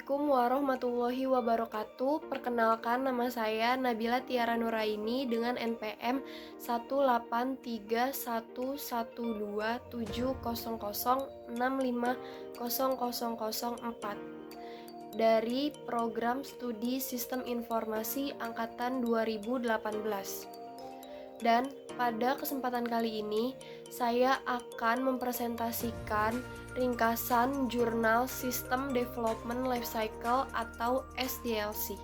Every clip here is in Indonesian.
Assalamualaikum warahmatullahi wabarakatuh. Perkenalkan, nama saya Nabila Tiara Nuraini dengan NPM 18331127006500004 dari Program Studi Sistem Informasi Angkatan 2018. Dan pada kesempatan kali ini, saya akan mempresentasikan ringkasan Jurnal System Development Lifecycle atau SDLC.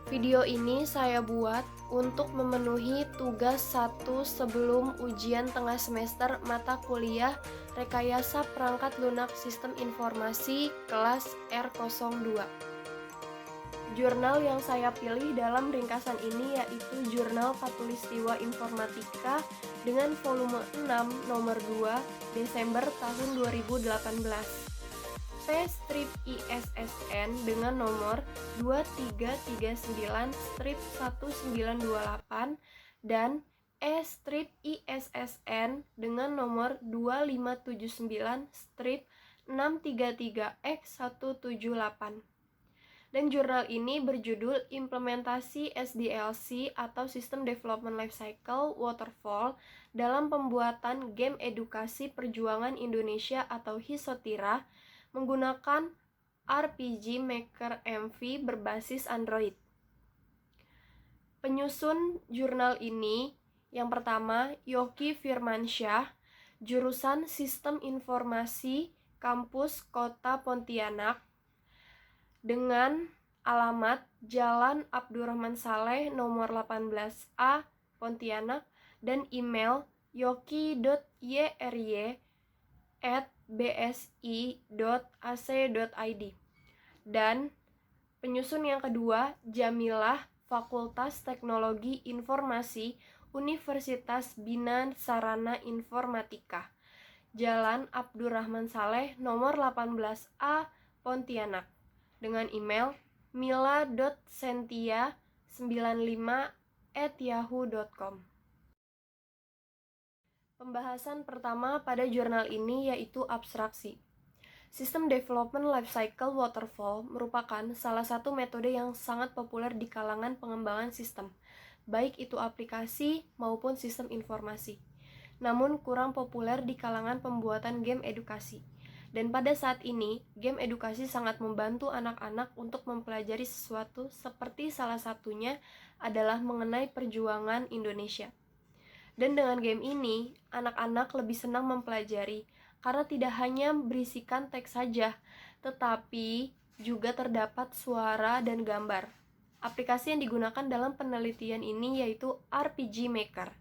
Video ini saya buat untuk memenuhi tugas 1 sebelum ujian tengah semester mata kuliah Rekayasa Perangkat Lunak Sistem Informasi kelas R02. Jurnal yang saya pilih dalam ringkasan ini yaitu Jurnal Khatulistiwa Informatika dengan volume 6 nomor 2 Desember tahun 2018. P-ISSN dengan nomor 2339-1928 dan E-ISSN dengan nomor 2579-633X178. Dan jurnal ini berjudul Implementasi SDLC atau System Development Lifecycle Waterfall dalam pembuatan game edukasi perjuangan Indonesia atau HISOTIRA menggunakan RPG Maker MV berbasis Android. Penyusun jurnal ini yang pertama Yogi Firmansyah, jurusan Sistem Informasi Kampus Kota Pontianak, dengan alamat Jalan Abdurrahman Saleh nomor 18A Pontianak dan email yoki.yry@bsi.ac.id. Dan penyusun yang kedua Jamilah, Fakultas Teknologi Informasi Universitas Bina Sarana Informatika, Jalan Abdurrahman Saleh nomor 18A Pontianak, dengan email mila.sentia95@yahoo.com. Pembahasan pertama pada jurnal ini yaitu abstraksi. Sistem Development Lifecycle Waterfall merupakan salah satu metode yang sangat populer di kalangan pengembangan sistem, baik itu aplikasi maupun sistem informasi. Namun kurang populer di kalangan pembuatan game edukasi. Dan pada saat ini, game edukasi sangat membantu anak-anak untuk mempelajari sesuatu seperti salah satunya adalah mengenai perjuangan Indonesia. Dan dengan game ini, anak-anak lebih senang mempelajari karena tidak hanya berisikan teks saja, tetapi juga terdapat suara dan gambar. Aplikasi yang digunakan dalam penelitian ini yaitu RPG Maker.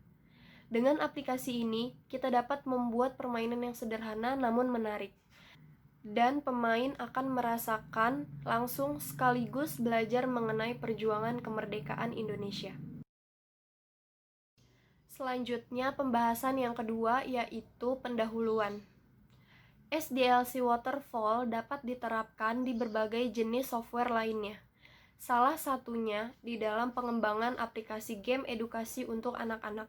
Dengan aplikasi ini, kita dapat membuat permainan yang sederhana namun menarik. Dan pemain akan merasakan langsung sekaligus belajar mengenai perjuangan kemerdekaan Indonesia. Selanjutnya, pembahasan yang kedua yaitu pendahuluan. SDLC Waterfall dapat diterapkan di berbagai jenis software lainnya. Salah satunya di dalam pengembangan aplikasi game edukasi untuk anak-anak.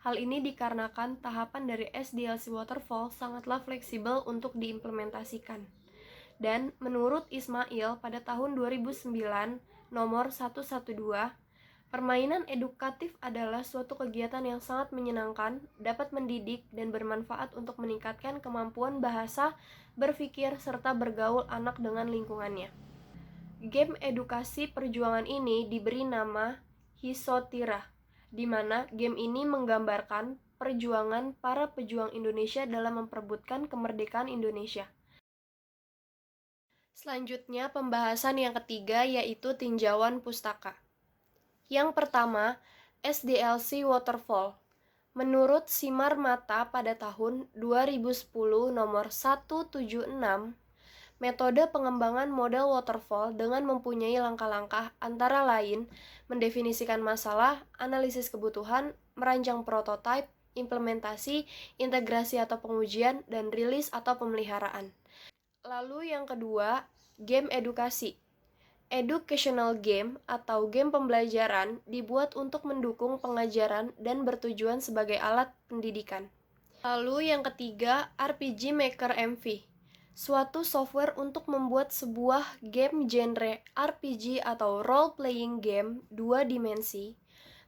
Hal ini dikarenakan tahapan dari SDLC Waterfall sangatlah fleksibel untuk diimplementasikan. Dan menurut Ismail pada tahun 2009 nomor 112, permainan edukatif adalah suatu kegiatan yang sangat menyenangkan, dapat mendidik dan bermanfaat untuk meningkatkan kemampuan bahasa, berpikir, serta bergaul anak dengan lingkungannya. Game edukasi perjuangan ini diberi nama HISOTIRA, di mana game ini menggambarkan perjuangan para pejuang Indonesia dalam memperebutkan kemerdekaan Indonesia. Selanjutnya, pembahasan yang ketiga yaitu tinjauan pustaka. Yang pertama, SDLC Waterfall. Menurut Simar Mata pada tahun 2010 nomor 176, metode pengembangan model waterfall dengan mempunyai langkah-langkah antara lain mendefinisikan masalah, analisis kebutuhan, merancang prototipe, implementasi, integrasi atau pengujian, dan rilis atau pemeliharaan. Lalu yang kedua, game edukasi. Educational game atau game pembelajaran dibuat untuk mendukung pengajaran dan bertujuan sebagai alat pendidikan. Lalu yang ketiga, RPG Maker MV. Suatu software untuk membuat sebuah game genre RPG atau role-playing game dua dimensi.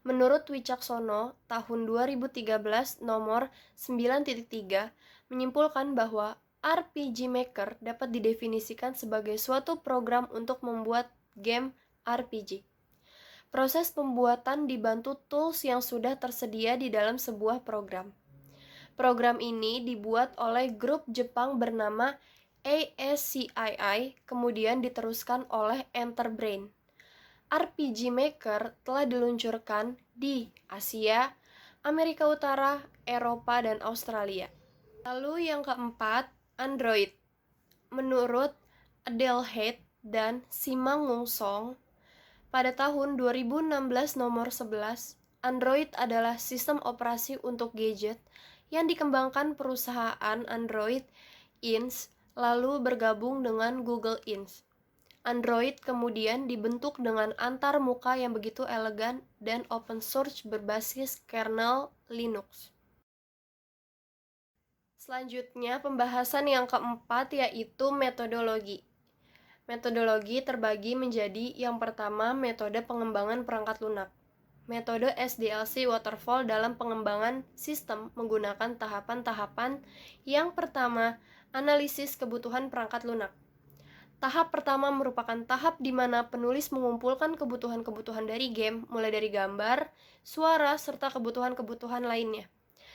Menurut Wicaksono, tahun 2013 nomor 9.3 menyimpulkan bahwa RPG Maker dapat didefinisikan sebagai suatu program untuk membuat game RPG. Proses pembuatan dibantu tools yang sudah tersedia di dalam sebuah program. Program ini dibuat oleh grup Jepang bernama ASCII, kemudian diteruskan oleh Enterbrain. RPG Maker telah diluncurkan di Asia, Amerika Utara, Eropa, dan Australia. Lalu yang keempat, Android. Menurut Adele Haid dan Simangung Song, pada tahun 2016 nomor 11, Android adalah sistem operasi untuk gadget yang dikembangkan perusahaan Android Inc. lalu bergabung dengan Google Inc. Android kemudian dibentuk dengan antar muka yang begitu elegan dan open source berbasis kernel Linux. Selanjutnya, pembahasan yang keempat yaitu metodologi. Metodologi terbagi menjadi yang pertama, metode pengembangan perangkat lunak. Metode SDLC waterfall dalam pengembangan sistem menggunakan tahapan-tahapan. Yang pertama, analisis kebutuhan perangkat lunak. Tahap pertama merupakan tahap di mana penulis mengumpulkan kebutuhan-kebutuhan dari game, mulai dari gambar, suara, serta kebutuhan-kebutuhan lainnya,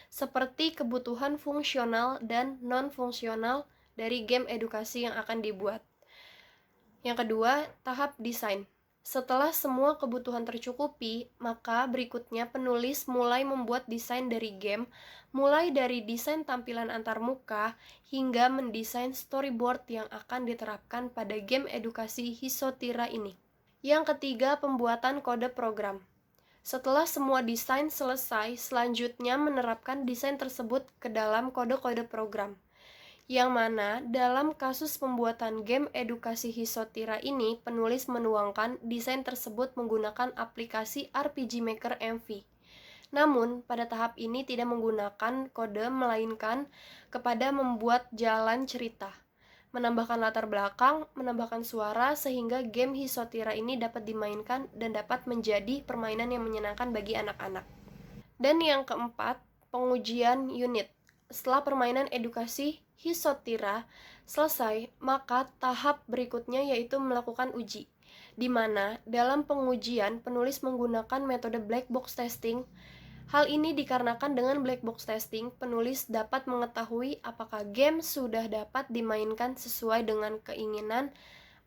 seperti kebutuhan fungsional dan non-fungsional dari game edukasi yang akan dibuat. Yang kedua, tahap desain. Setelah semua kebutuhan tercukupi, maka berikutnya penulis mulai membuat desain dari game, mulai dari desain tampilan antarmuka hingga mendesain storyboard yang akan diterapkan pada game edukasi Hisotira ini. Yang ketiga, pembuatan kode program. Setelah semua desain selesai, selanjutnya menerapkan desain tersebut ke dalam kode-kode program. Yang mana dalam kasus pembuatan game edukasi Hisotira ini, penulis menuangkan desain tersebut menggunakan aplikasi RPG Maker MV. Namun, pada tahap ini tidak menggunakan kode, melainkan kepada membuat jalan cerita, menambahkan latar belakang, menambahkan suara, sehingga game Hisotira ini dapat dimainkan dan dapat menjadi permainan yang menyenangkan bagi anak-anak. Dan yang keempat, pengujian unit. Setelah permainan edukasi Hisotira selesai, maka tahap berikutnya yaitu melakukan uji, di mana dalam pengujian penulis menggunakan metode black box testing. Hal ini dikarenakan dengan black box testing, penulis dapat mengetahui apakah game sudah dapat dimainkan sesuai dengan keinginan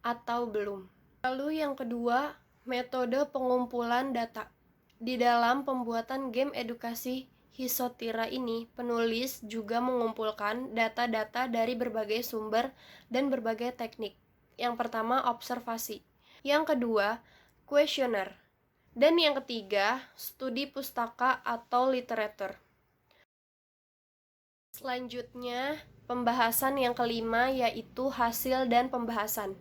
atau belum. Lalu yang kedua, metode pengumpulan data. Di dalam pembuatan game edukasi Hisotira ini, penulis juga mengumpulkan data-data dari berbagai sumber dan berbagai teknik. Yang pertama, observasi. Yang kedua, kuesioner. Dan yang ketiga, studi pustaka atau literatur. Selanjutnya, pembahasan yang kelima yaitu hasil dan pembahasan.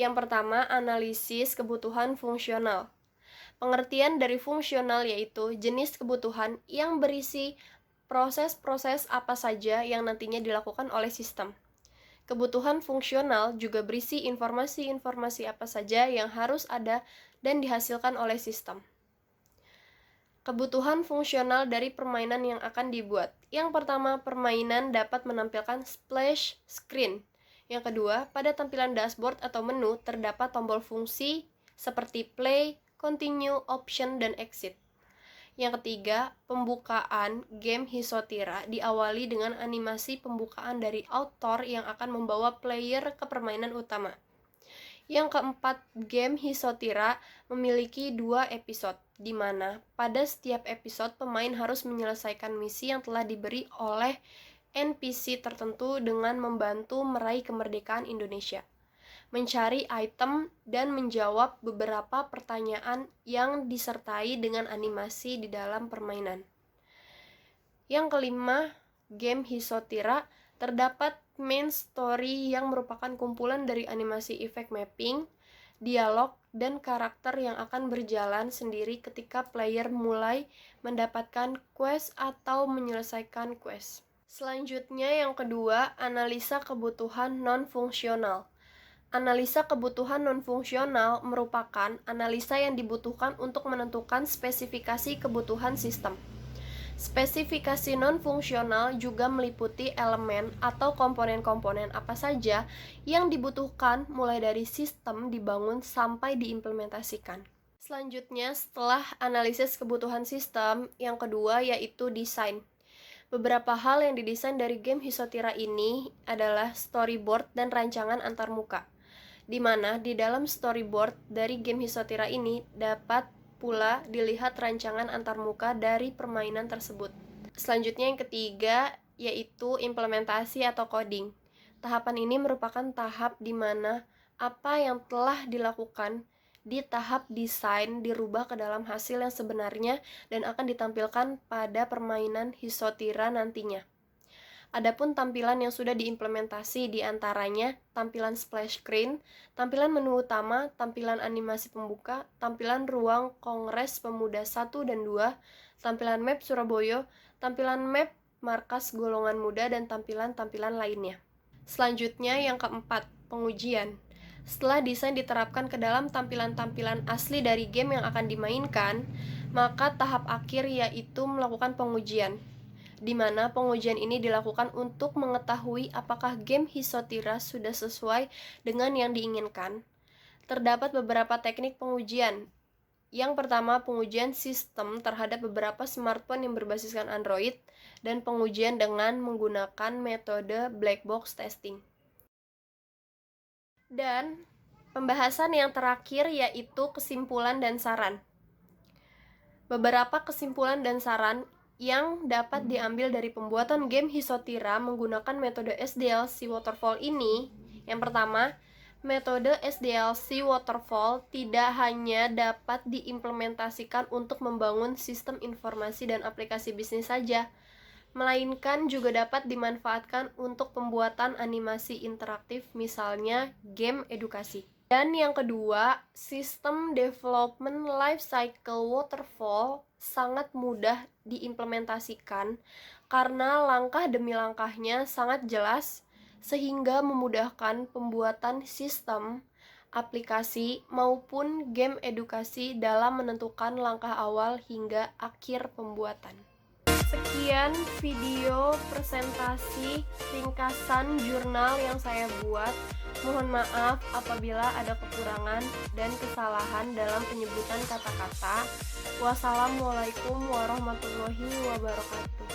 Yang pertama, analisis kebutuhan fungsional. Pengertian dari fungsional yaitu jenis kebutuhan yang berisi proses-proses apa saja yang nantinya dilakukan oleh sistem. Kebutuhan fungsional juga berisi informasi-informasi apa saja yang harus ada dan dihasilkan oleh sistem. Kebutuhan fungsional dari permainan yang akan dibuat. Yang pertama, permainan dapat menampilkan splash screen. Yang kedua, pada tampilan dashboard atau menu terdapat tombol fungsi seperti play, continue, option, dan exit. Yang ketiga, pembukaan game Hisotira diawali dengan animasi pembukaan dari author yang akan membawa player ke permainan utama. Yang keempat, game Hisotira memiliki 2 episode, di mana pada setiap episode pemain harus menyelesaikan misi yang telah diberi oleh NPC tertentu dengan membantu meraih kemerdekaan Indonesia, mencari item, dan menjawab beberapa pertanyaan yang disertai dengan animasi di dalam permainan. Yang kelima, game Hisotira terdapat main story yang merupakan kumpulan dari animasi efek mapping, dialog, dan karakter yang akan berjalan sendiri ketika player mulai mendapatkan quest atau menyelesaikan quest. Selanjutnya yang kedua, analisa kebutuhan non-fungsional. Analisa kebutuhan non-fungsional merupakan analisa yang dibutuhkan untuk menentukan spesifikasi kebutuhan sistem. Spesifikasi non-fungsional juga meliputi elemen atau komponen-komponen apa saja yang dibutuhkan mulai dari sistem dibangun sampai diimplementasikan. Selanjutnya, setelah analisis kebutuhan sistem, yang kedua yaitu desain. Beberapa hal yang didesain dari game Hisotira ini adalah storyboard dan rancangan antarmuka, di mana di dalam storyboard dari game Hisotira ini dapat pula dilihat rancangan antarmuka dari permainan tersebut. Selanjutnya yang ketiga yaitu implementasi atau coding. Tahapan ini merupakan tahap di mana apa yang telah dilakukan di tahap desain dirubah ke dalam hasil yang sebenarnya dan akan ditampilkan pada permainan Hisotira nantinya. Adapun tampilan yang sudah diimplementasi diantaranya tampilan splash screen, tampilan menu utama, tampilan animasi pembuka, tampilan ruang Kongres Pemuda 1 dan 2, tampilan map Surabaya, tampilan map markas golongan muda, dan tampilan-tampilan lainnya. Selanjutnya yang keempat, pengujian. Setelah desain diterapkan ke dalam tampilan-tampilan asli dari game yang akan dimainkan, maka tahap akhir yaitu melakukan pengujian, di mana pengujian ini dilakukan untuk mengetahui apakah game Hisotira sudah sesuai dengan yang diinginkan. Terdapat beberapa teknik pengujian. Yang pertama, pengujian sistem terhadap beberapa smartphone yang berbasiskan Android, dan pengujian dengan menggunakan metode black box testing. Dan pembahasan yang terakhir yaitu kesimpulan dan saran. Beberapa kesimpulan dan saran yang dapat diambil dari pembuatan game Hisotira menggunakan metode SDLC Waterfall ini. Yang pertama, metode SDLC Waterfall tidak hanya dapat diimplementasikan untuk membangun sistem informasi dan aplikasi bisnis saja, melainkan juga dapat dimanfaatkan untuk pembuatan animasi interaktif, misalnya game edukasi. Dan yang kedua, sistem development life cycle waterfall sangat mudah diimplementasikan karena langkah demi langkahnya sangat jelas sehingga memudahkan pembuatan sistem, aplikasi, maupun game edukasi dalam menentukan langkah awal hingga akhir pembuatan. Sekian video presentasi ringkasan jurnal yang saya buat. Mohon maaf apabila ada kekurangan dan kesalahan dalam penyebutan kata-kata. Wassalamualaikum warahmatullahi wabarakatuh.